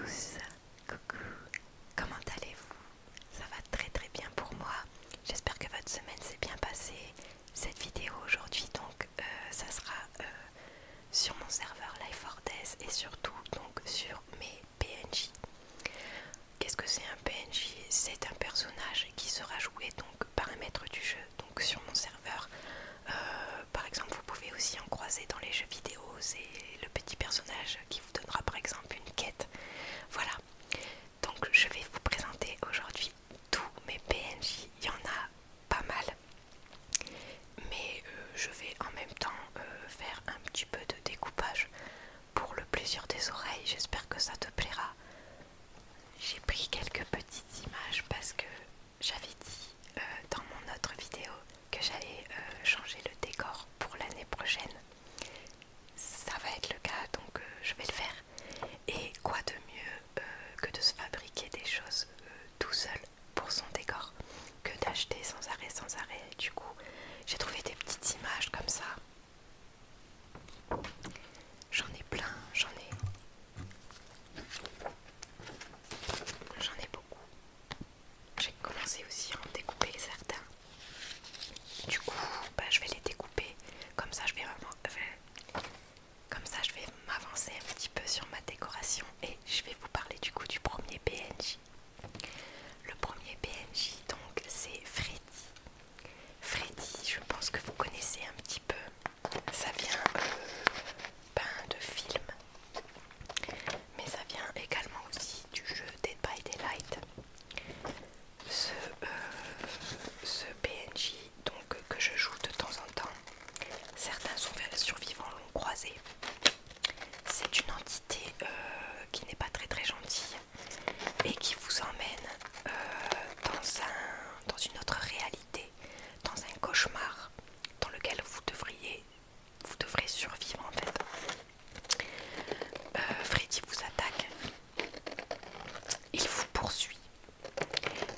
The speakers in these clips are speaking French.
tous, coucou, comment allez-vous? Ça va très très bien pour moi, j'espère que votre semaine s'est bien passée. Cette vidéo aujourd'hui donc ça sera sur mon serveur Life4Death et surtout donc sur mes PNJ. Qu'est-ce que c'est un PNJ? C'est un personnage qui sera joué donc par un maître du jeu donc sur mon serveur. Par exemple, vous pouvez aussi en croiser dans les jeux vidéo, c'est le petit personnage qui vous donnera par exemple une quête. Voilà, donc je vais vous présenter aujourd'hui tous mes PNJ, il y en a pas mal, mais je vais en même temps faire un petit peu de découpage pour le plaisir des oreilles, j'espère que ça te plaira. J'ai pris quelques petites images parce que j'avais dit dans mon autre vidéo que j'allais changer le décor pour l'année prochaine. Ça va être le cas, donc je vais le faire. Et quoi de mieux que de se fabriquer des choses tout seul pour son décor que d'acheter sans arrêt, sans arrêt. Du coup, j'ai trouvé des petites images comme ça. J'en ai plein, j'en ai beaucoup. J'ai commencé aussi à en découper certains. Du coup, bah, je vais les découper. Comme ça, je vais m'avancer un petit peu sur ma décoration et je vais vous parler du coup du premier PNJ. Le premier PNJ donc c'est Freddy. Freddy, je pense que vous connaissez un petit peu. Ça vient de films, mais ça vient également aussi du jeu Dead by Daylight. Ce PNJ donc que je joue de temps en temps, certains survivants l'ont croisé. C'est une entité qui n'est pas très très gentille et qui vous emmène dans une autre réalité, dans un cauchemar dans lequel vous devrez survivre en fait. Freddy vous attaque, il vous poursuit,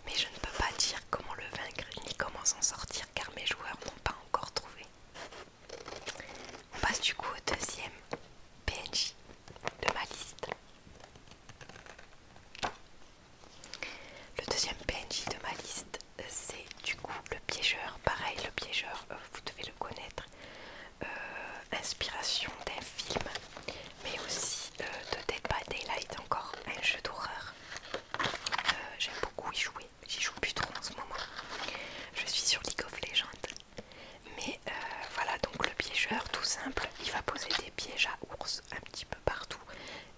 mais je ne peux pas dire comment le vaincre ni comment s'en sortir car mes joueurs n'ont pas encore trouvé. On passe du coup au deuxième PNJ de ma liste. Le deuxième PNJ de ma liste, c'est du coup le piégeur. Pareil, le piégeur, vous devez le connaître. Inspiration d'un film, mais aussi de Dead by Daylight, encore un jeu d'horreur. J'aime beaucoup y jouer. J'y joue plus trop en ce moment. Je suis sur League of Legends. Mais voilà, donc le piégeur, tout simple, il va poser des pièges à ours un petit peu partout.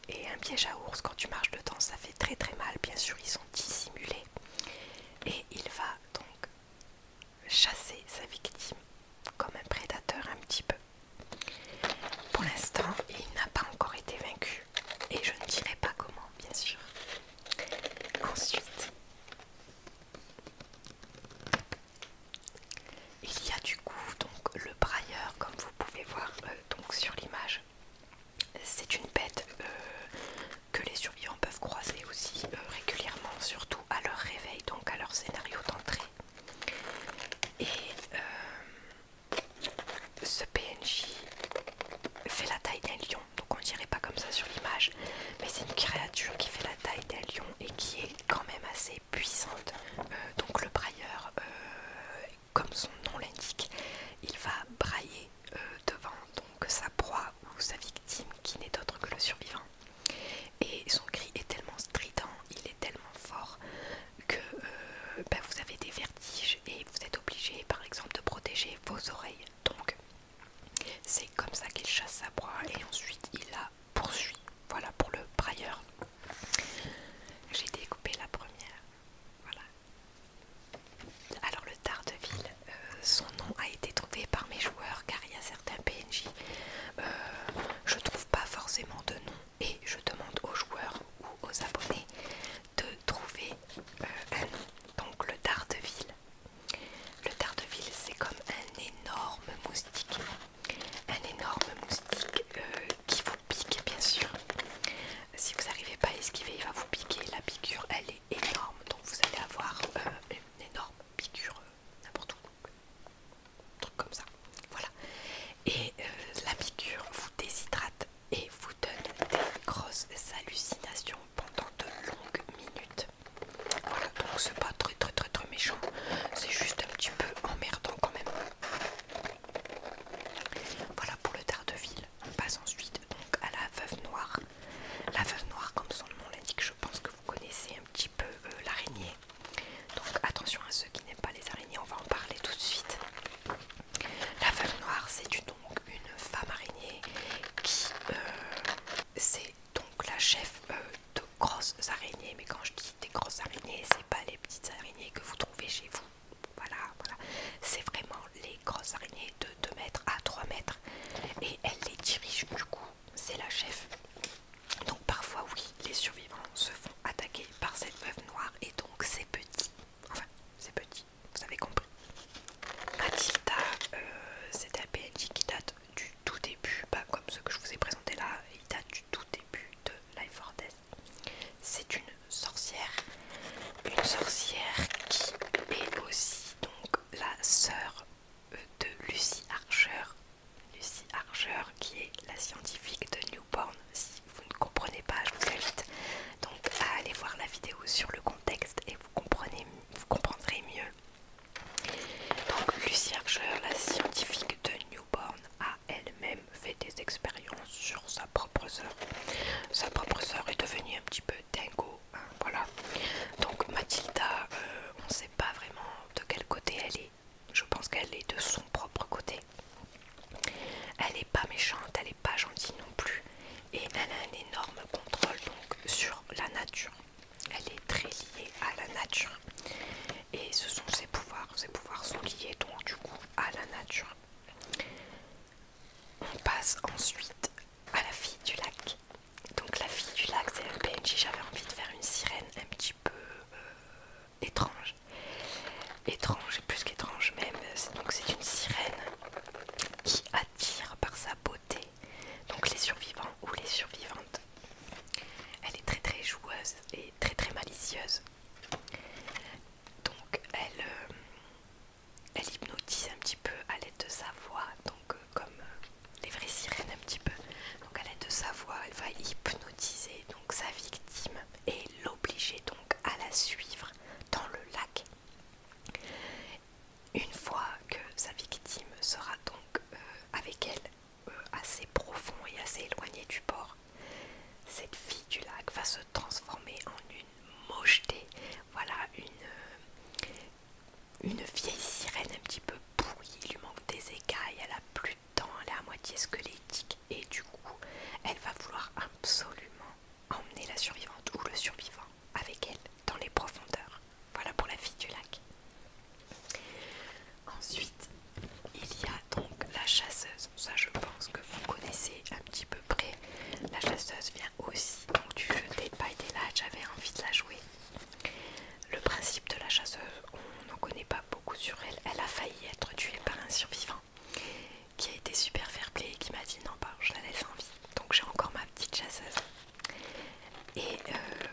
Et un piège à ours, quand tu marches dedans, ça fait très très mal. Bien sûr, ils sont dissimulés. Et il va donc chasser sa victime comme un prédateur un petit peu. Pour l'instant, il n'a pas encore été vaincu. Et je ne dirai pas comment, bien sûr. Ensuite, il y a du coup donc le brailleur, comme vous pouvez voir donc sur l'image. C'est une bête que les survivants peuvent croiser aussi régulièrement, surtout à leur réveil, donc à leur scénario d'entrée. Et ce PNJ fait la taille d'un lion, donc on dirait pas comme ça sur l'image, mais c'est une créature qui fait la taille d'un lion et qui est quand même assez puissante. Donc le brailleur, comme son nom l'indique, il va brailler devant donc sa proie ou sa victime qui n'est autre que le survivant. Et son cri est tellement strident, il est tellement fort que vous avez des vertiges et vous êtes obligé par exemple de protéger vos oreilles. Donc c'est comme ça qu'il chasse sa proie et ensuite il la poursuit. Voilà pour le brailleur. J'ai découpé la première. Voilà. Alors le Daredevil, son nom a été trouvé par mes joueurs. passe ensuite à la fille du lac. Donc la fille du lac, c'est un PNJ, j'avais envie de faire une sirène un petit peu étrange. Étrange et plus qu'étrange même. Donc c'est une sirène qui attire par sa beauté donc les survivants ou les survivantes. Elle est très très joueuse et très très malicieuse. Donc elle hypnotise un petit peu à l'aide de sa voix, donc comme les vraies sirènes un petit peu. Donc à l'aide de sa voix, elle va hypnotiser donc sa victime et l'obliger donc à la suivre dans le lac. Une fois que sa victime sera donc avec elle assez profond et assez éloigné du port, cette fille du lac va se transformer en une mocheté. Voilà, une vieille sirène un petit peu pourrie, il lui manque des écailles, elle a plus de dents, elle est à moitié squelettique et du coup elle va vouloir absolument emmener la survivante ou le survivant avec elle dans les profondeurs. Voilà pour la fille du lac. Ensuite, il y a donc la chasseuse. Ça, je pense que vous connaissez un petit peu près. La chasseuse vient aussi donc du jeu Dead by Daylight. J'avais envie de la jouer. Le principe de la chasseuse, on n'en connaît pas beaucoup sur elle. Elle a failli être tuée par un survivant qui a été super fair play et qui m'a dit non, bah, je la laisse en vie. Donc j'ai encore ma petite chasseuse. Et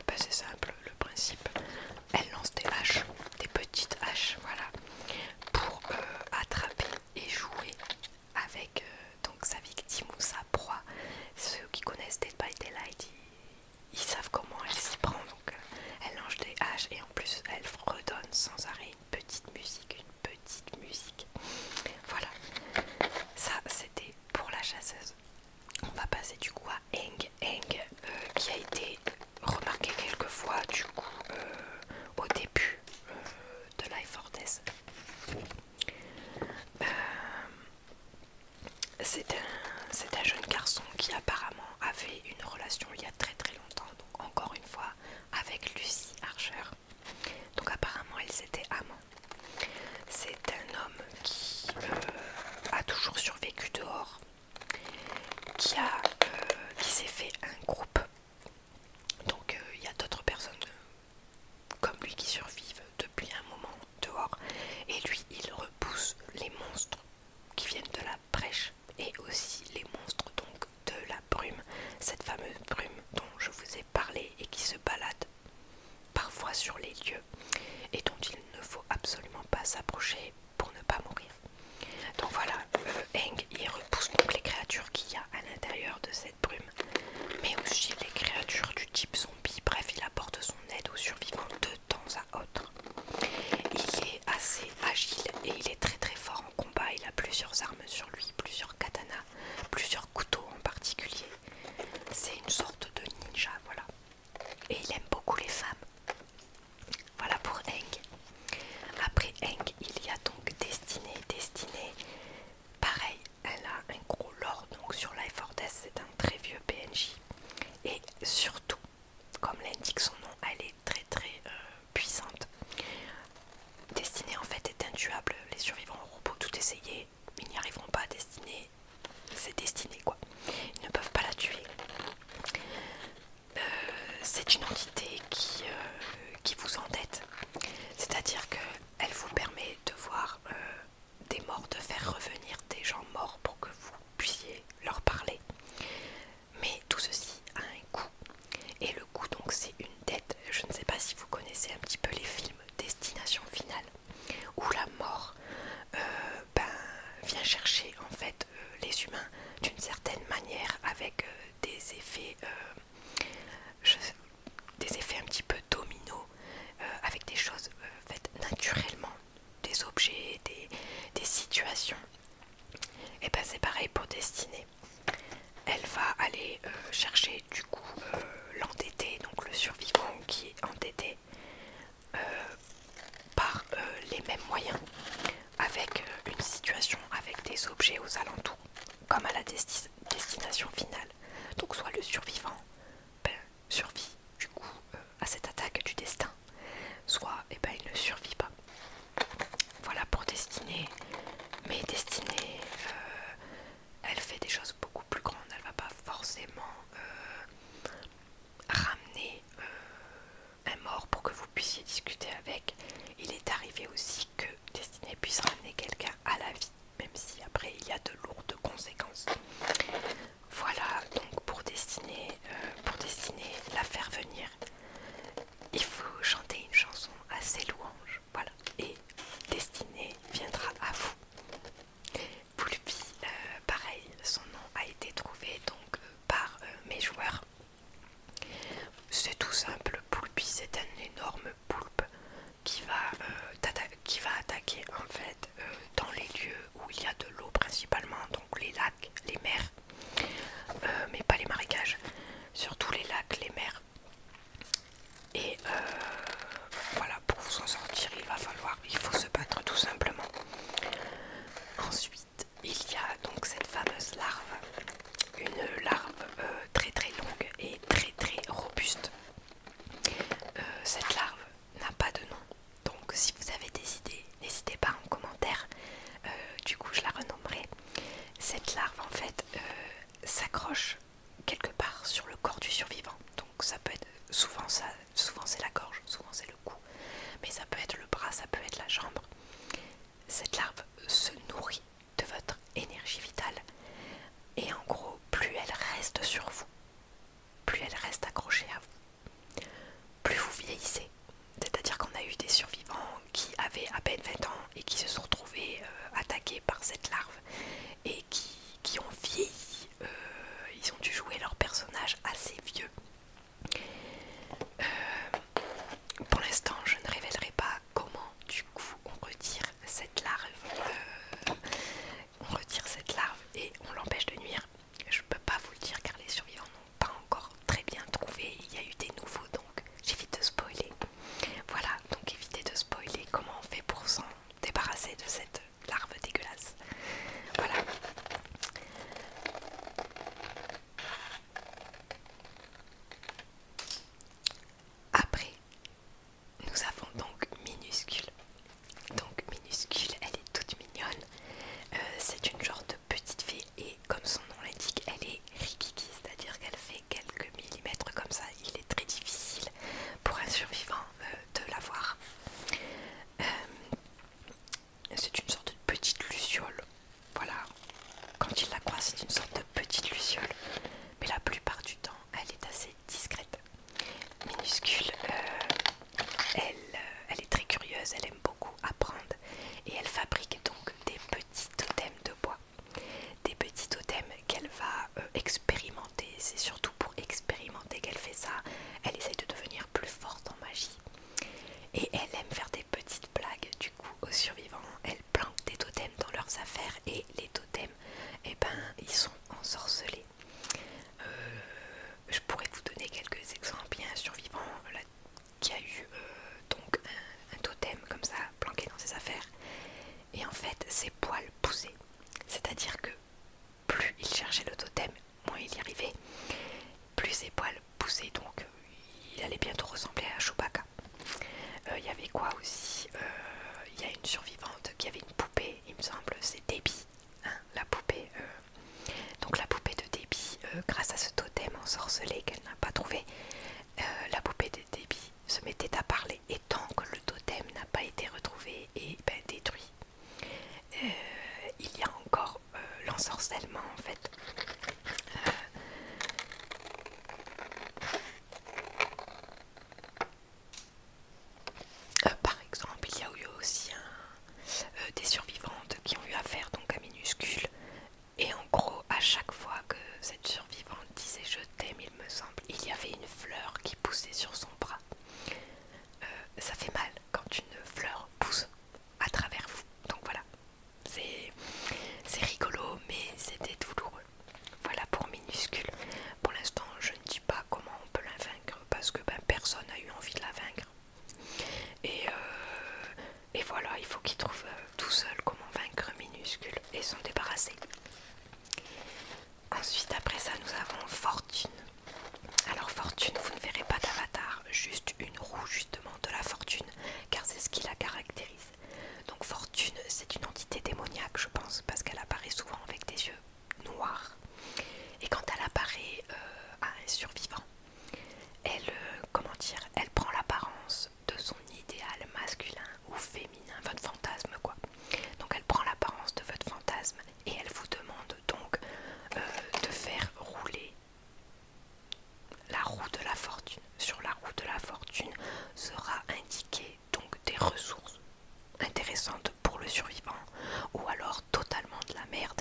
bah, c'est simple, le principe. Elle lance des haches, des petites haches, voilà, pour attraper et jouer avec donc sa victime ou sa proie. Ceux qui connaissent Dead by Daylight, ils savent comment elle s'y prend. Donc elle lance des haches et en plus elle redonne sans arrêt une petite musique. Voilà, ça c'était pour la chasseuse. On va passer du coup à Eng. Eng qui a été remarqué quelques fois du coup au début de Life or Death. C'est un jeune garçon qui apparemment avait une relation il y a très très longtemps, donc encore une fois avec Lucy Archer. Donc apparemment ils étaient amants. C'est un homme qui a toujours survécu dehors, qui s'est fait un groupe. Donc il y a d'autres personnes comme lui qui survivent depuis un moment dehors. Et lui il repousse les monstres qui viennent de la brèche et aussi les monstres donc de la brume, cette fameuse brume dont je vous ai parlé et qui se balade parfois sur les lieux et dont il ne faut absolument pas s'approcher pour ne pas mourir. Donc voilà, Eng il repousse donc les créatures qu'il y a à l'intérieur de cette brume, mais aussi les créatures du type zombie. Bref, il apporte son aide aux survivants de temps à autre. Il est assez agile et il est très très fort en combat. Il a plusieurs armes sur lui, plusieurs katanas, plusieurs couteaux en particulier. C'est une sorte de ninja, voilà. Et il aime beaucoup les femmes. Voilà pour Eng. Après Eng, il y a donc Destiny. Destiny, pareil, elle a un gros lore donc sur Life or Death, c'est un très vieux PNJ. Et surtout, comme l'indique son nom, elle est très très puissante. Destiny en fait est intuable. Les survivants auront beau tout essayer, ils n'y arriveront pas. Destiny, c'est Destiny quoi. Ils ne peuvent pas la tuer. C'est une entité qui vous endette. C'est-à-dire qu'elle vous permet de voir des morts, de faire revenir des gens morts pour que vous puissiez leur parler. Mais tout ceci a un coût. Et le coût donc c'est une dette. Je ne sais pas si vous connaissez un petit peu les films Destination Finale, où la mort vient chercher en fait les humains d'une certaine manière avec des effets un petit peu domino, avec des choses faites naturellement, des objets, des situations. Et ben c'est pareil pour Destinée. Elle va aller chercher du coup l'entêté, donc le survivant qui est entêté par les mêmes moyens, avec une situation, avec des objets aux alentours, comme à la destination finale. Donc soit le survivant survit du coup à cette attaque du destin, soit il ne survit pas. Voilà pour Destinée. Mais Destinée, elle fait des choses beaucoup de cette larve dégueulasse. Voilà. Après, nous avons donc Minuscule. Donc Minuscule, elle est toute mignonne. C'est une genre de petite fille et comme son nom l'indique, elle est rikiki, c'est-à-dire qu'elle fait quelques millimètres comme ça. Il est très difficile pour un survivant de la voir. C'est une sorte de petite luciole. Voilà, quand il la croise, c'est une sorte de petite luciole. Mais la plupart du temps, elle est assez discrète. Minuscule, elle est très curieuse, elle aime beaucoup apprendre et elle fabrique donc des petits totems de bois. Des petits totems qu'elle va expérimenter. C'est surtout pour expérimenter qu'elle fait ça. Elle essaie de devenir plus forte en magie. Et elle aime faire des petites blagues du coup aux survivants. Elle plante des totems dans leurs affaires et les totems, eh ben, ils sont ensorcelés. Je pourrais vous donner quelques exemples. Il y a un survivant là, qui a eu donc un totem comme ça planqué dans ses affaires. Et en fait, ses poils poussaient. C'est-à-dire que plus il cherchait le totem, moins il y arrivait. Plus ses poils poussaient, donc il allait bientôt ressembler à Chewbacca. Il y avait quoi aussi, il y a une survivante qui avait une poupée, il me semble, c'est Debbie, hein, la poupée. Donc la poupée de Debbie, grâce à ce totem ensorcelé qu'elle n'a pas trouvé, la poupée de Debbie se mettait à parler. Et tant que le totem n'a pas été retrouvé et ben, détruit, il y a encore l'ensorcellement en fait. Par exemple, il y a eu aussi des survivantes qui ont eu affaire donc à Minuscule. Et en gros, à chaque fois que cette survivante disait je t'aime, il me semble, il y avait une fleur qui poussait sur son bras. Ça fait mal quand une fleur pousse à travers vous. Donc voilà, c'est rigolo, mais c'était douloureux. Voilà pour Minuscule. Pour l'instant, je ne dis pas comment on peut la vaincre parce que ben, personne n'a eu envie de la vaincre. Et voilà, il faut qu'il trouve tout seul comment vaincre Minuscule et s'en débarrasser. Ensuite, après ça, nous avons Fortune. Alors Fortune, vous ne verrez pas d'avatar, juste une roue justement de la fortune, car c'est ce qui la caractérise. Donc Fortune, c'est une entité démoniaque, je pense, parce qu'elle apparaît souvent avec des yeux noirs. Et quand elle apparaît à un survivant, elle, comment dire, elle prend l'apparence de son idéal masculin ou féminin, votre fantasme quoi. Donc elle prend l'apparence de votre fantasme et elle vous demande donc de faire rouler la roue de la fortune. Sur la roue de la fortune sera indiqué donc des ressources intéressantes pour le survivant ou alors totalement de la merde,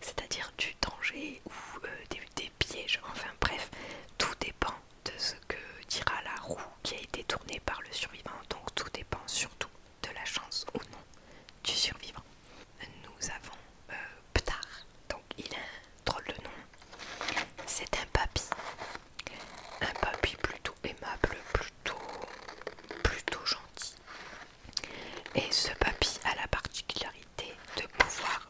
c'est-à-dire du danger ou des pièges, enfin bref, tout dépend de ce que dira la roue qui a été tournée par le survivant, donc tout dépend surtout de la chance ou non du survivant. Nous avons Ptar, donc il a un drôle de nom, c'est un papy plutôt aimable, plutôt gentil. Et ce papy a la particularité de pouvoir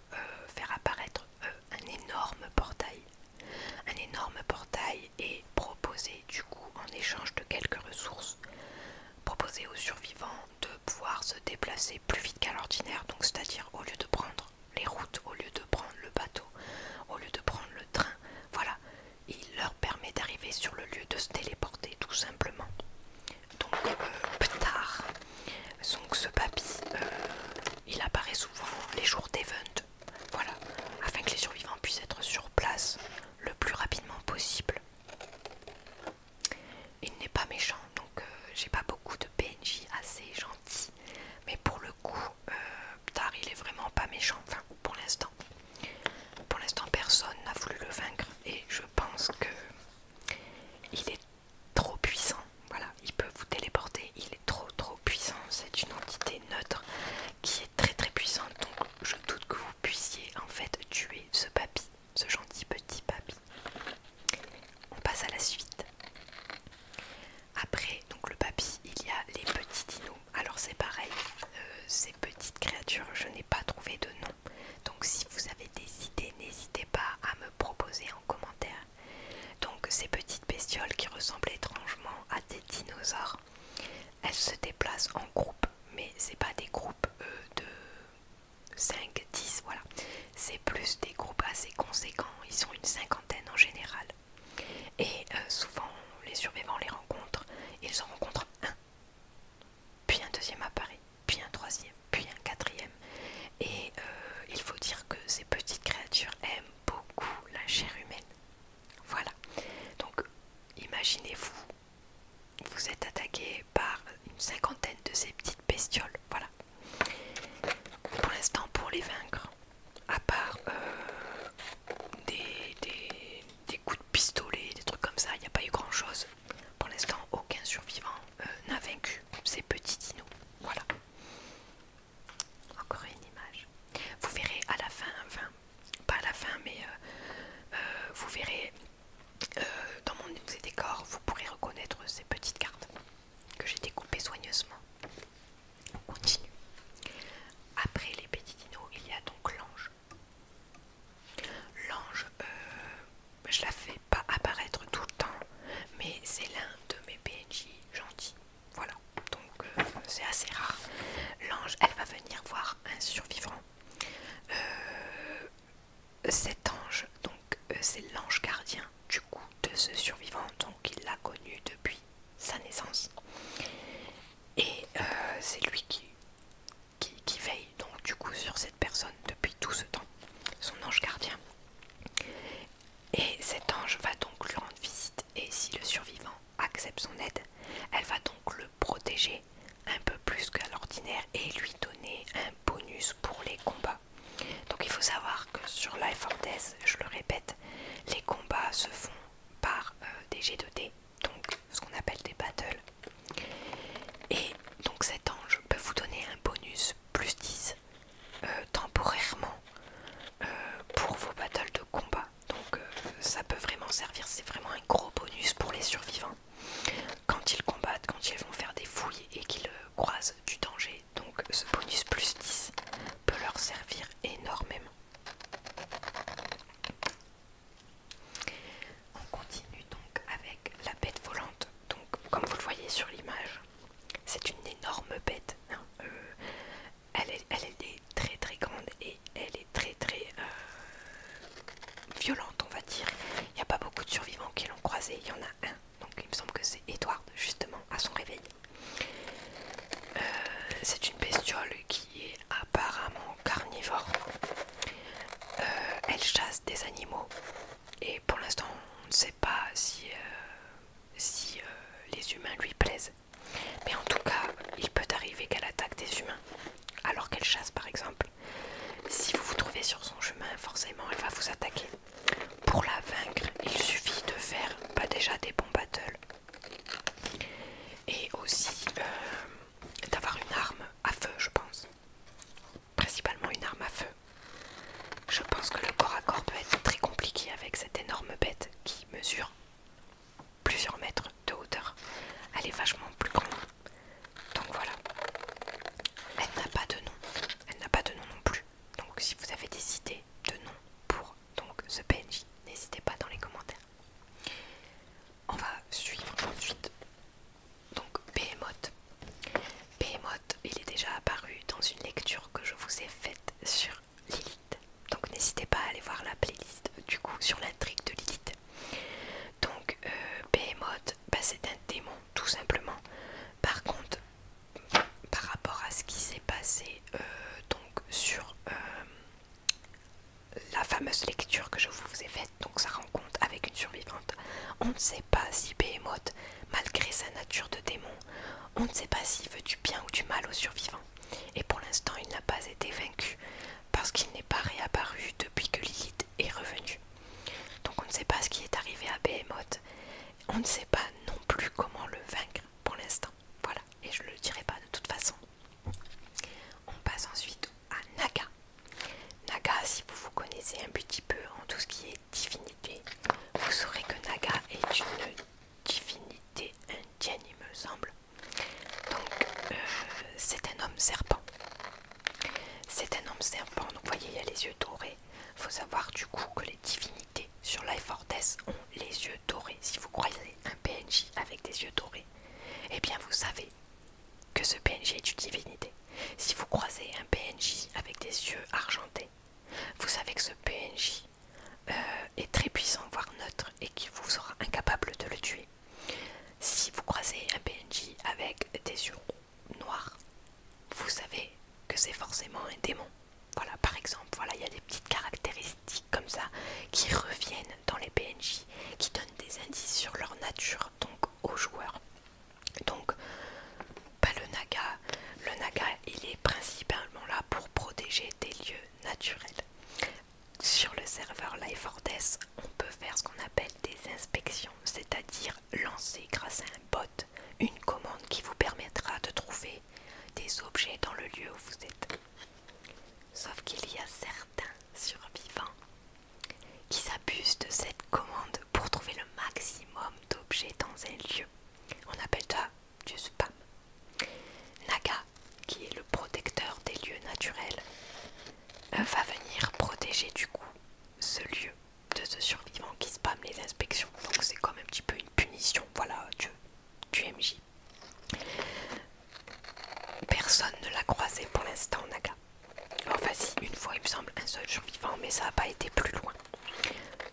faire apparaître un énorme portail. Un énorme portail et proposer du coup en échange de quelques ressources, proposer aux survivants de pouvoir se déplacer plus vite qu'à l'ordinaire, donc c'est-à-dire au lieu de prendre les routes, au lieu de prendre le bateau, au lieu de prendre le train, voilà, il leur permet d'arriver sur le lieu, de se téléporter tout simplement. Donc Ptar, donc ce papy, il apparaît souvent les jours d'event, voilà, afin que les survivants puissent être sur place le plus rapidement possible. Il n'est pas méchant, donc j'ai pas beaucoup de PNJ assez gentils, mais pour le coup, Ptar il est vraiment pas méchant, enfin pour l'instant. Pour l'instant personne n'a voulu le vaincre et je pense que il est trop puissant, voilà, il peut vous téléporter, il est trop puissant, c'est une entité neutre qui est très puissante, donc je doute que vous puissiez en fait tuer ce papy, ce gentil petit papy. dinosaures. Elles se déplacent en groupe, mais c'est pas des groupes de 5, 10, voilà. C'est plus des groupes assez conséquents, ils sont une cinquantaine en général. Et souvent les survivants les rencontrent, ils en rencontrent un, puis un deuxième apparaît, puis un troisième, puis un quatrième. Et il faut dire que ces petites créatures aiment beaucoup la chair humaine. Voilà, donc imaginez-vous, vous êtes attaqué par une cinquantaine de ces petites bestioles, voilà. Pour l'instant, pour les vaincre, à part des coups de pistolet, des trucs comme ça, il n'y a pas eu grand chose. Pour l'instant, aucun survivant n'a vaincu ces petits dinos, voilà. Encore une image. Vous verrez à la fin, enfin, pas à la fin, mais vous verrez dans mon musée décor, vous pourrez reconnaître ces petites cartes que j'ai découpées soigneusement. On continue. Après les petits dinos, il y a donc l'ange. L'ange, je la fais pas apparaître tout le temps, mais c'est l'un de mes PNJ gentils. Voilà, donc c'est assez rare. L'ange, elle va venir voir un survivant. Cet ange, donc c'est l'ange gardien du coup de ce survivant, donc il l'a connu depuis sa naissance. Et c'est lui qui veille donc du coup sur cette personne depuis tout ce temps, son ange gardien. Et cet ange va donc lui rendre visite, et si le survivant accepte son aide, elle va donc le protéger un peu plus qu'à l'ordinaire et lui donner un bonus pour les combats. Donc il faut savoir que sur Life or Death, je le répète, les combats se font par des jets de dés, donc ce qu'on appelle des battles. Et donc cet ange peut vous donner un bonus plus 10 temporairement pour vos battles de combat. Donc ça peut vraiment servir, c'est vraiment un gros bonus pour les survivants quand ils combattent, quand ils vont faire des fouilles et qu'ils croisent du danger. Donc ce bonus plus 10 peut leur servir énormément. On continue donc avec la bête volante. Donc comme vous le voyez sur l'image, c'est une énorme bête, hein. Elle est très très grande et elle est très violente, on va dire. Il n'y a pas beaucoup de survivants qui l'ont croisé, il y en a un. Donc il me semble que c'est Edward justement à son réveil. C'est une bestiole qui est apparemment carnivore. Elle chasse des animaux et pour l'instant on ne sait pas si les humains lui plaisent. Mais en tout cas, il peut arriver qu'elle attaque des humains alors qu'elle chasse par exemple. Si vous vous trouvez sur son chemin, forcément elle va vous attaquer. Pour la vaincre, il suffit de faire déjà des bons battles et aussi d'avoir une arme à feu, je pense. Principalement une arme à feu. Je pense que le corps à corps peut être très compliqué avec cette énorme bête qui mesure plusieurs mètres de hauteur. Elle est vachement plus grande. Donc voilà. Elle n'a pas de nom. Elle n'a pas de nom non plus. Donc si vous avez des idées de nom pour donc ce PNJ, n'hésitez pas dans les commentaires. On va suivre ensuite donc Behemoth. Behemoth, il est déjà apparu dans une lecture que je vous ai faite sur Lilith. Donc n'hésitez pas à aller voir la playlist du coup sur l'intrigue de Lilith. Donc Behemoth, c'est un démon tout simplement. Par contre, par rapport à ce qui s'est passé donc sur la fameuse lecture que je vous ai faite, donc sa rencontre avec une survivante, on ne sait pas si Behemoth, malgré sa nature de démon, on ne sait pas s'il veut du bien ou du mal aux survivants. Et pour l'instant, il n'a pas été vaincu parce qu'il n'est pas réapparu depuis que Lilith est revenue. Donc on ne sait pas ce qui est arrivé à Behemoth. On ne sait pas non plus comment le vaincre pour l'instant. Voilà, et je ne le dirai pas de toute façon. On passe ensuite à Naga. Naga, si vous vous connaissez un petit peu en tout ce qui est divinité, vous saurez que Naga est une divinité indienne, il me semble. Donc c'est un homme serpent. C'est un homme serpent, donc vous voyez, il y a les yeux dorés. Il faut savoir du coup que les divinités sur Life or Death ont les yeux dorés. Si vous croisez un PNJ avec des yeux dorés, eh bien vous savez que ce PNJ est une divinité. Si vous croisez un PNJ avec des yeux argentés, vous savez que ce PNJ est très puissant, voire neutre, et qu'il vous sera incapable de le tuer. Si vous croisez un PNJ avec des yeux noirs, vous savez que c'est forcément un démon. Voilà, par exemple, voilà, il y a des petites caractéristiques comme ça qui reviennent dans les PNJ, qui donnent des indices sur leur nature, donc aux joueurs. Donc, le Naga, il est principalement là pour protéger des lieux naturels. Sur le serveur Life or Death, on peut faire ce qu'on appelle des inspections, c'est-à-dire lancer grâce à un bot une commande qui vous permettra de trouver des objets dans le lieu où vous êtes. Sauf qu'il y a certains survivants qui s'abusent de cette commande pour trouver le maximum d'objets dans un lieu. On appelle ça du spam. Naga, qui est le protecteur des lieux naturels, va venir protéger du coup ce lieu de ce survivant qui spamme les inspections. Donc c'est comme un petit peu une punition, voilà, du MJ. Personne ne l'a croisé pour l'instant, Naga. Enfin si, une fois il me semble un seul survivant, mais ça n'a pas été plus loin.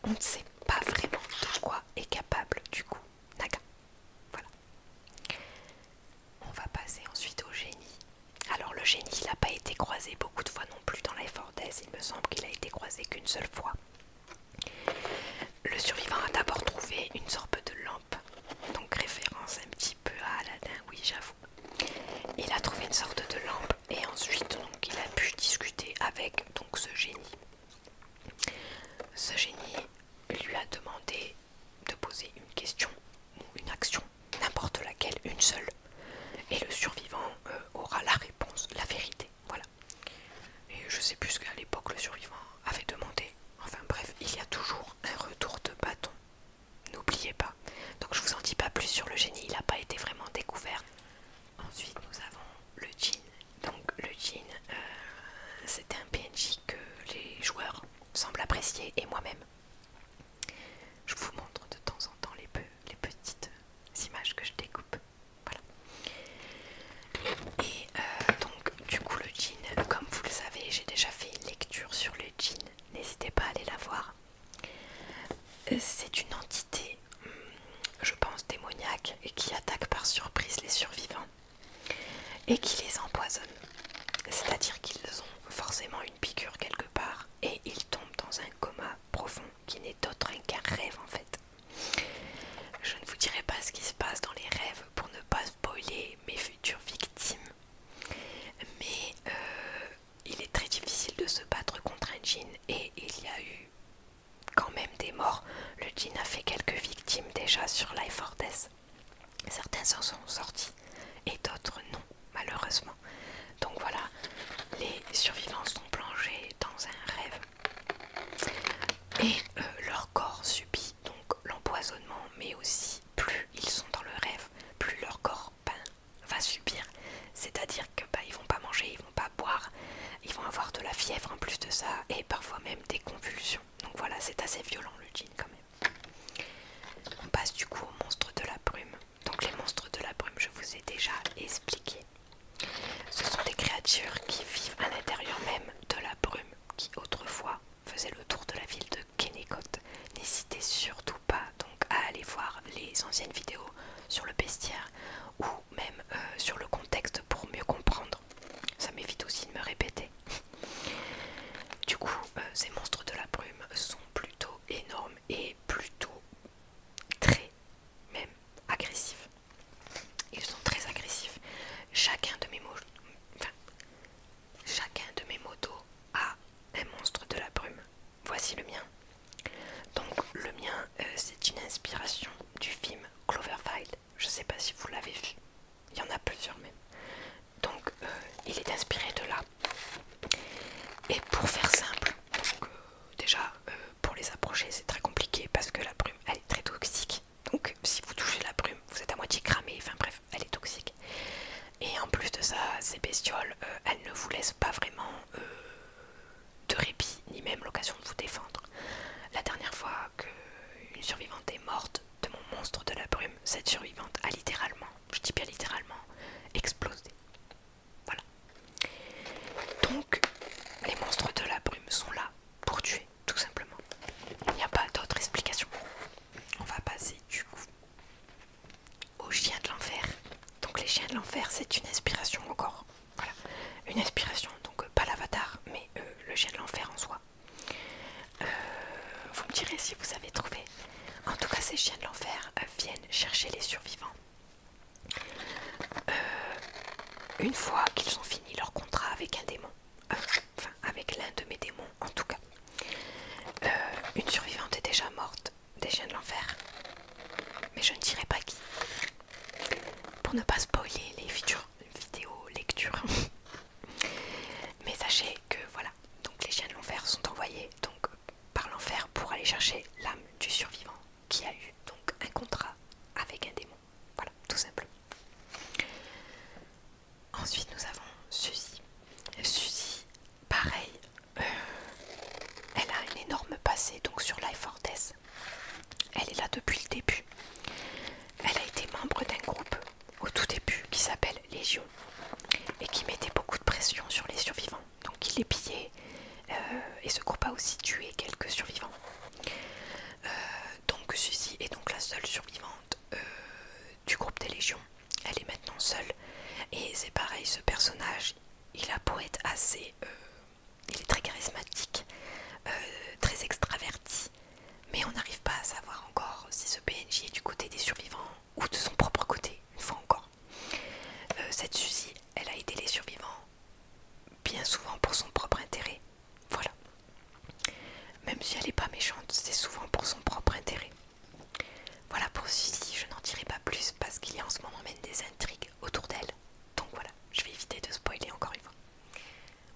On ne sait pas vraiment de quoi est capable du coup Naga. Voilà. On va passer ensuite au génie. Alors le génie, il n'a pas été croisé beaucoup de fois non plus dans Life or Death, il me semble qu'il a été croisé qu'une seule fois. Le survivant a d'abord trouvé une sorte de lampe, donc référence un petit peu à Aladdin, oui j'avoue. Il a trouvé une sorte de lampe et ensuite donc, il a pu discuter avec donc, ce génie. Ce génie lui a demandé de poser une question ou une action, n'importe laquelle, une seule. Et le survivant aura la réponse, la vérité, voilà. Et je sais plus ce qu'à l'époque le survivant avait demandé. Enfin bref, il y a toujours un retour de bâton. N'oubliez pas. Donc je vous en dis pas plus sur le génie, il n'a pas été vraiment découvert. Ensuite nous avons le djinn. Donc le djinn, c'est un PNJ que les joueurs semblent apprécier et moi-même. Je vous montre de temps en temps les petites images que je découpe. Voilà. Et donc du coup le djinn, comme vous le savez, j'ai déjà fait une lecture sur le djinn, n'hésitez pas à aller la voir. C'est une entité, je pense démoniaque, et qui attaque par surprise les survivants et qui les empoisonne. C'est-à-dire qu'ils ont forcément une piqûre quelque part et ils tombent dans un coma profond qui n'est autre qu'un rêve en fait. Je ne vous dirai pas ce qui se passe dans les rêves pour ne pas spoiler mes futures victimes, mais il est très difficile de se battre contre un djinn et il y a eu quand même des morts. Le djinn a fait quelques victimes déjà sur Life or Death. Certains s'en sont sortis et d'autres non, malheureusement. Donc voilà, les survivants sont plongés dans un rêve et leur corps subit donc l'empoisonnement, mais aussi plus ils sont dans le rêve, plus leur corps va subir. C'est-à-dire que ils vont pas manger, ils vont pas boire, ils vont avoir de la fièvre en plus de ça et parfois même des convulsions. Donc voilà, c'est assez violent le djinn quand même. On passe du coup aux monstres de la brume. Donc les monstres de la brume, je vous ai déjà expliqué. Ce sont des créatures qui vivent à l'intérieur même de la brume, qui autrefois faisait le tour de la ville de Kennecote. N'hésitez surtout pas donc à aller voir les anciennes vidéos sur le bestiaire ou même sur le contexte pour mieux comprendre. Ça m'évite aussi de me répéter. Du coup, ces monstres de la brume sont plutôt énormes et plutôt très même agressifs. Ils sont très agressifs. Chacun de mes motos viennent chercher les survivants. Une fois qu'ils ont fini leur contrat avec un démon, enfin avec l'un de mes démons en tout cas, une survivante est déjà morte des chiens de l'enfer, mais je ne dirai pas qui, pour ne pas spoiler les futures vidéos lectures. Mais sachez que voilà, donc les chiens de l'enfer sont envoyés donc par l'enfer pour aller chercher l'âme du survivant qui a eu donc un contrat avec un démon. Voilà, tout simplement. Ensuite nous avons Suzy. Suzy, pareil, elle a un énorme passé donc sur Life or Death. Elle est là depuis le début. Elle a été membre d'un groupe au tout début qui s'appelle Légion et qui mettait beaucoup de pression sur les survivants. Donc il les pillait et ce groupe a aussi tué quelques survivants. Donc Suzy est donc la seule survivante du groupe des Légions. Elle est maintenant seule et c'est pareil, ce personnage il a beau être assez il est très charismatique, très extraverti, mais on n'arrive pas à savoir encore si ce PNJ est du côté des survivants ou de son propre côté, une fois encore. Cette Suzy, elle a aidé les survivants bien souvent pour son propre intérêt. Voilà. Même si elle n'est pas méchante, c'est souvent pour son propre intérêt. Voilà pour Suzy, je n'en dirai pas plus parce qu'il y a en ce moment même des intrigues autour d'elle. Donc voilà, je vais éviter de spoiler encore une fois.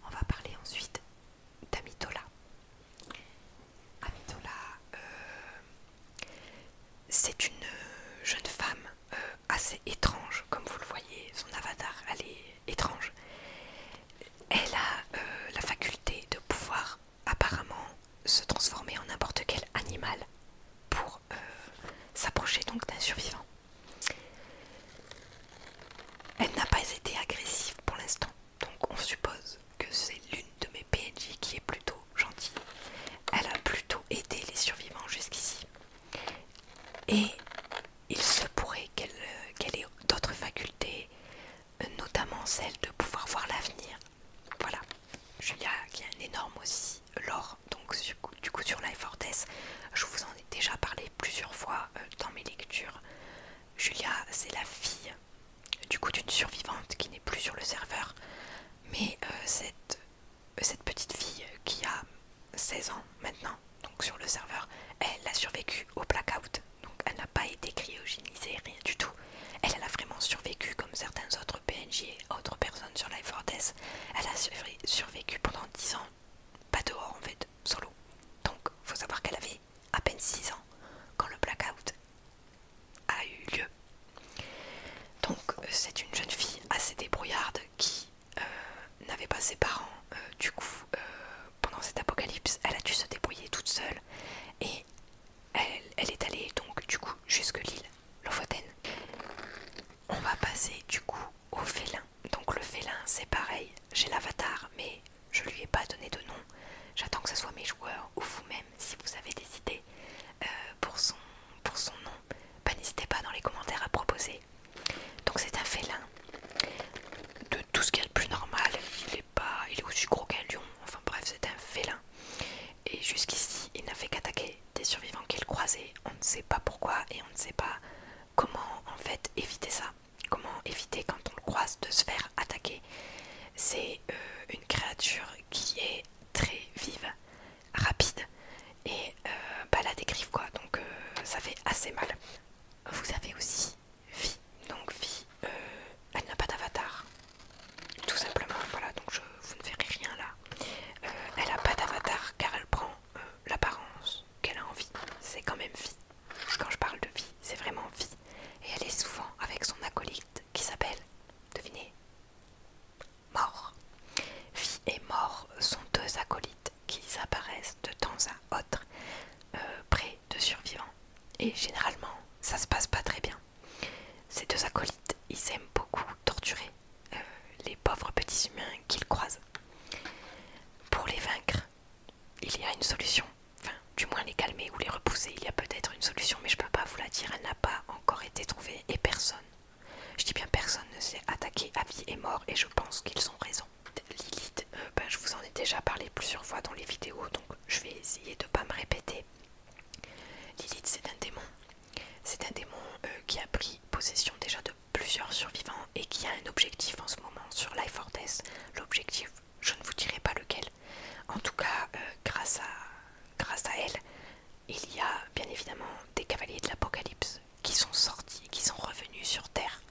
On va parler ensuite d'Amitola. Amitola, c'est une jeune femme assez étrange, comme vous le voyez, son avatar, elle est étrange. Elle a la faculté de pouvoir apparemment se transformer en n'importe quel animal pour s'approcher donc d'un survivant. Elle n'a pas été agressive pour l'instant, donc on suppose que c'est l'une de mes PNJ qui est plutôt gentille. Elle a plutôt aidé les survivants jusqu'ici. Et il se pourrait qu'elle ait d'autres facultés, notamment celle de pouvoir voir l'avenir. Voilà. Julia qui a un énorme aussi lore, donc du coup sur Life or Death, je vous en ai déjà parlé plusieurs fois dans mes lectures. Julia, c'est la fille du coup d'une survivante qui n'est plus sur le serveur, mais cette petite fille qui a 16 ans maintenant, donc sur le serveur, elle a survécu au blackout, donc elle n'a pas été cryogénisée, rien du tout. Elle a vraiment survécu comme certains autres PNJ et autres personnes sur Life or Death. Elle a survécu pendant 10 ans, pas dehors en fait, solo. Donc faut savoir qu'elle avait à peine 6 ans quand le blackout a eu lieu. Donc c'est une jeune fille assez débrouillarde qui n'avait pas ses parents. Du coup, pendant cet apocalypse, elle a dû se débrouiller toute seule et elle est allée donc du coup jusque l'île Lofoten. On va passer du coup au félin. Donc le félin c'est pareil, j'ai l'avatar mais je lui ai pas donné de nom. J'attends que ce soit mes joueurs ou vous-même si vous avez des idées pour son nom. Bah, n'hésitez pas dans les commentaires à proposer. Donc c'est un félin de tout ce qu'il y a de plus normal. Il est aussi gros qu'un lion. Enfin bref, c'est un félin. Et jusqu'ici, il n'a fait qu'attaquer des survivants qu'il croisait. On ne sait pas pourquoi et on ne sait pas comment en fait éviter ça. Comment éviter quand on le croise de se faire attaquer. C'est une créature qui est très vive, rapide et bah, la dégriffe quoi. Donc ça fait assez mal. Vous avez aussi Vi. Donc Vi, elle n'a pas d'avatar. Tout simplement, voilà, donc vous ne verrez rien là. Elle n'a pas d'avatar car elle prend l'apparence qu'elle a envie. C'est quand même vie. Quand je parle de vie, c'est vraiment vie. Et elle est souvent avec son acolyte qui s'appelle, devinez, Mort. Vie et Mort sont deux acolytes qui apparaissent de temps à autre près de survivants. Et généralement, ça se passe pas très bien. Ces deux acolytes, ils aiment beaucoup torturer les pauvres petits humains qu'ils croisent. Pour les vaincre, il y a une solution. Enfin, du moins les calmer ou les repousser, il y a peut-être une solution, mais je peux pas vous la dire, elle n'a pas encore été trouvée et personne, je dis bien personne, ne s'est attaqué à Vie et Mort et je pense qu'ils ont raison. Lilith, je vous en ai déjà parlé plusieurs fois dans les vidéos, donc je vais essayer de pas me répéter. Lilith, c'est un démon. C'est un un démon qui a pris possession déjà de plusieurs survivants et qui a un objectif en ce moment sur Life or Death. L'objectif, je ne vous dirai pas lequel. En tout cas, grâce à elle, il y a bien évidemment des cavaliers de l'Apocalypse qui sont sortis, qui sont revenus sur Terre.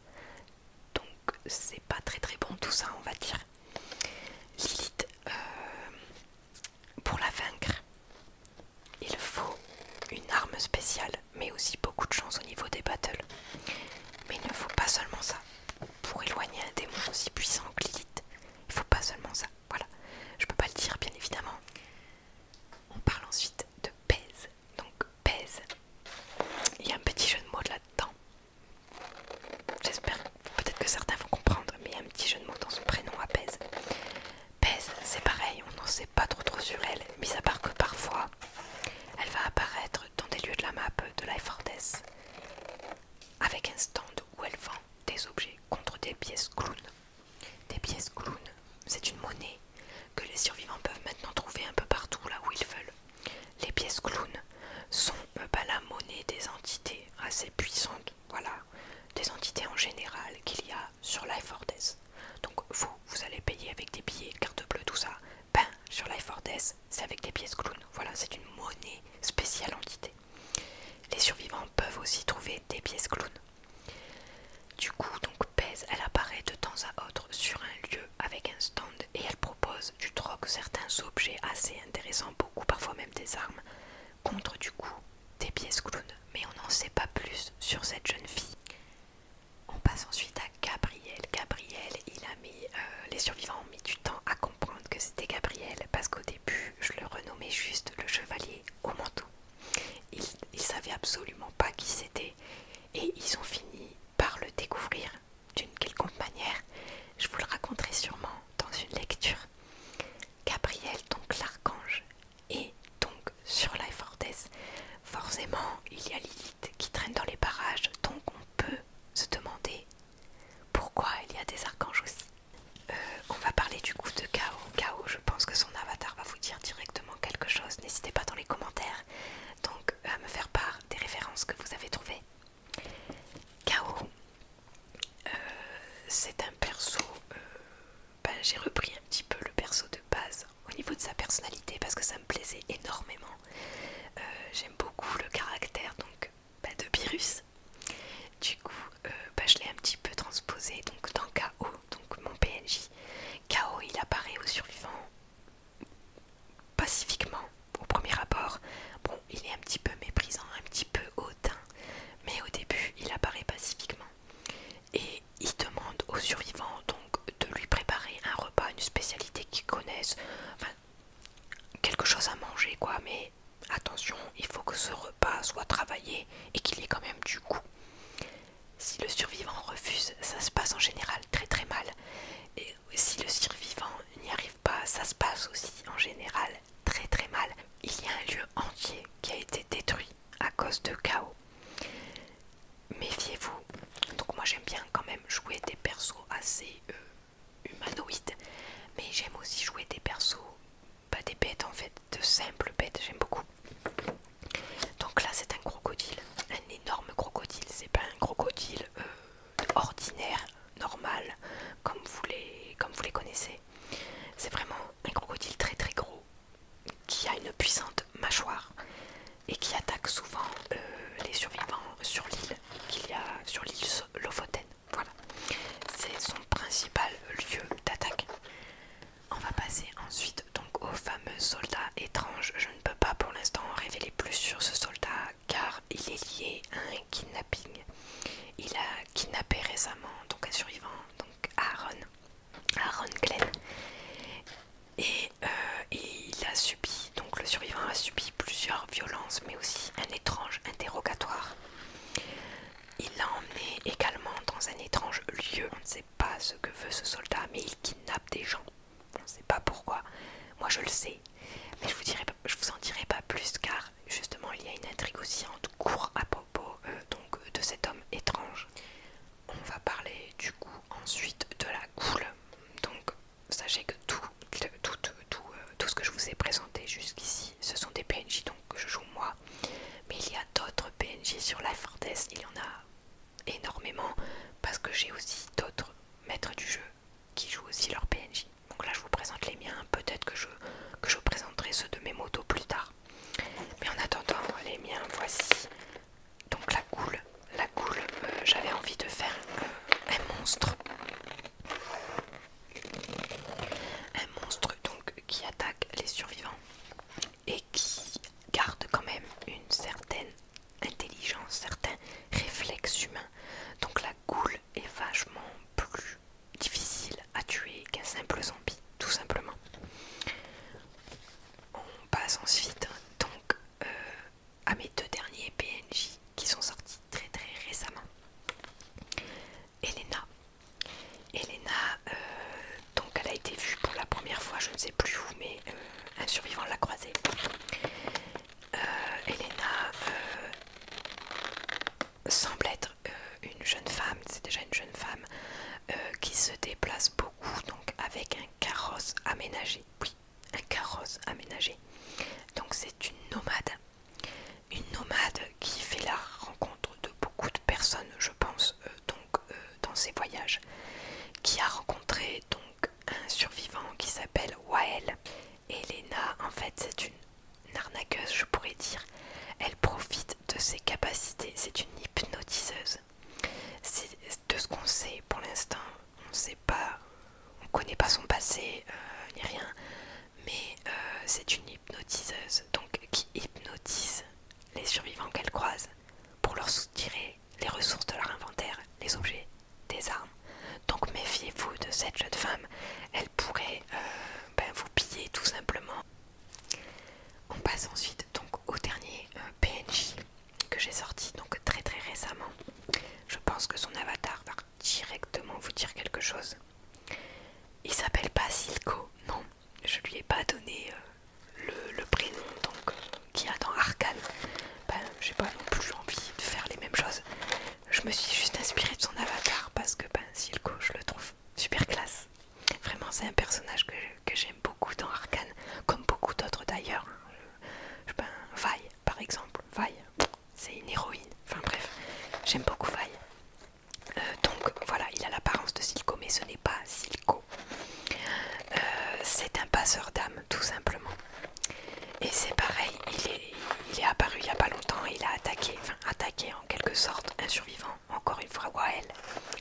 Donc c'est pas très très bon tout ça, on va dire. Lilith, pour la vaincre, il faut une arme spéciale, mais aussi beaucoup de chance au niveau des battles. Mais il ne faut pas seulement ça. Pour éloigner un démon aussi puissant que Lilith, il ne faut pas seulement ça. Voilà, je peux pas le dire bien évidemment. On parle ensuite de Pèse. Donc Pèse, il y a un petit jeu de mots là-dedans. J'espère, peut-être que certains vont comprendre, mais il y a un petit jeu de mots dans son prénom à Pèse. Pèse, c'est pareil, on n'en sait pas trop sur elle, mis à part que parfois, elle va apparaître dans des lieux de la map de Life or Death, avec un stand où elle vend des objets contre des pièces clown. Des pièces clown, c'est une monnaie que les survivants peuvent maintenant trouver un peu partout là où ils veulent. Les pièces clown sont la monnaie des entités assez puissantes, voilà, des entités en général qu'il y a sur Life or Death. Donc vous allez payer avec des billets, carte bleue, tout ça. Ben, sur Life or Death, c'est avec des pièces clown. Voilà, c'est une monnaie spéciale entité. Les survivants peuvent aussi trouver des pièces clown. Du coup, donc Pèse, elle apparaît de temps à autre sur un lieu avec un stand et elle propose du troc, certains objets assez intéressants, beaucoup parfois même des armes, contre du coup des pièces clown. Mais on n'en sait pas plus sur cette jeune fille. On passe ensuite à Gabriel. Gabriel, les survivants ont mis du temps à comprendre que c'était Gabriel parce qu'au début, je le renommais juste le chevalier au manteau. Ils savaient absolument pas qui c'était et ils ont fini par le découvrir d'une quelconque manière. Je vous le raconterai sûrement dans une lecture. Gabriel, donc l'archange, et donc sur Life or Death, forcément il y a Lilith qui traîne dans les parages, donc on peut se demander pourquoi il y a des archanges aussi. On va parler du coup de Chaos. Chaos, je pense que son avatar va vous dire directement quelque chose. N'hésitez pas dans les commentaires donc à me faire part des références que vous avez trouvées. Chaos, c'est un perso, j'ai repris un petit peu le perso de base au niveau de sa personnalité parce que ça me plaisait énormément. J'aime beaucoup le caractère donc de Pyrrhus. Du coup, je l'ai un petit peu transposé donc dans KO, donc mon PNJ. KO, il apparaît aux survivants pacifiquement au premier abord. Bon, il est un petit peu méprisant, un petit peu hautain, mais au début, il apparaît pacifiquement. Et il demande aux survivants donc de lui préparer un repas, une spécialité qu'ils connaissent, enfin, quelque chose à manger quoi, mais attention, il faut que ce repas soit travaillé et qu'il ait quand même du goût. Si le survivant refuse, ça se passe en général très très mal. Et si le survivant n'y arrive pas, ça se passe aussi en général très très mal. Il y a un lieu entier qui a été détruit à cause de chaos. Méfiez-vous. Donc moi j'aime bien quand même jouer des persos assez humanoïdes. Mais j'aime aussi jouer des persos, pas des bêtes en fait, de simples bêtes, j'aime beaucoup. Donc là c'est un crocodile, un énorme crocodile, c'est pas un crocodile ordinaire, normal, comme vous les connaissez. C'est vraiment un crocodile très très gros, qui a une puissante mâchoire et qui attaque souvent les survivants sur l'île qu'il y a sur l'île Lofoten. Voilà, c'est son principal lieu d'attaque. On va passer ensuite donc au fameux soldat étrange. Je ne peux pas pour l'instant en révéler plus sur ce soldat car il est lié à un kidnapping. Il a kidnappé récemment donc un survivant, donc Aaron Glenn, et il a subi, donc le survivant a subi plusieurs violences mais aussi un étrange interrogatoire. Il l'a emmené également dans un étrange lieu. On ne sait pas ce que veut ce soldat mais il kidnappe des gens. On ne sait pas pourquoi, moi je le sais, mais je vous en dirai pas plus car justement il y a une intrigue aussi en cours à propos donc de cet homme étrange. On va parler du coup ensuite de la Ghoul. Donc sachez que tout ce que je vous ai présenté jusqu'ici ce sont des PNJ donc que je joue moi, mais il y a d'autres PNJ sur Life or Death, il y en survivants et qui garde quand même une certaine intelligence, certains réflexes humains. Donc la goule est vachement plus difficile à tuer qu'un simple zombie, tout simplement. On passe ensuite donc à mes deux derniers PNJ qui sont sortis très récemment. Elena. Elena, donc elle a été vue pour la première fois, je ne sais plus où, mais un survivant l'a croisée. Elena semble être une jeune femme, c'est déjà une jeune femme qui se déplace beaucoup, donc avec un carrosse aménagé. Oui, un carrosse aménagé. Donc c'est une nomade qui fait la rencontre de beaucoup de personnes, je pense, dans ses voyages, qui a rencontré donc un survivant qui s'appelle Wael. Elena, en fait, c'est une arnaqueuse, je pourrais dire. Elle profite de ses capacités, c'est une hypnotiseuse. De ce qu'on sait pour l'instant, on sait pas, on connaît pas son passé ni rien, mais c'est une hypnotiseuse, donc qui hypnotise les survivants qu'elle croise pour leur soutirer les ressources de leur inventaire, les objets, des armes. Donc méfiez-vous de cette jeune femme, elle pourrait vous piller tout simplement. On passe ensuite donc au dernier PNJ que j'ai sorti donc très récemment. Je pense que son avatar va directement vous dire quelque chose. Il s'appelle pas Silco, non, je lui ai pas donné le prénom donc qu'il y a dans Arcane. J'ai pas non plus envie de faire les mêmes choses. Je me suis juste inspirée de son avatar parce que Silco, je le trouve super classe. Vraiment, c'est un personnage que j'aime beaucoup dans Arcane, comme beaucoup d'autres d'ailleurs. Vi, par exemple. Vi, c'est une héroïne. Enfin bref, j'aime beaucoup Vi. Donc voilà, il a l'apparence de Silco, mais ce n'est pas Silco. C'est un passeur d'âme, tout simplement. Et c'est pareil, il est apparu il n'y a pas longtemps, il a attaqué en quelque sorte un survivant, encore une fois Wael,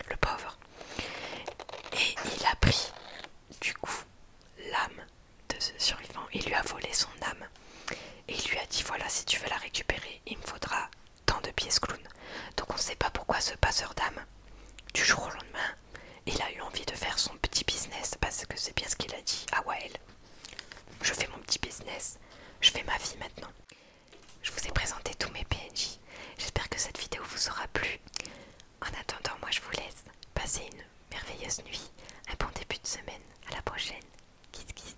le pauvre. Et il a pris du coup l'âme de ce survivant, il lui a volé son âme. Et il lui a dit voilà, si tu veux la récupérer, il me faudra tant de pièces clown. Donc on ne sait pas pourquoi ce passeur d'âme, du jour au lendemain, il a eu envie de faire son petit business, parce que c'est bien ce qu'il a dit à Wael. Je fais mon petit business, je fais ma vie maintenant. Je vous ai présenté tous mes PNJ. J'espère que cette vidéo vous aura plu. En attendant, moi je vous laisse. Passez une merveilleuse nuit, un bon début de semaine. À la prochaine. Kiss kiss.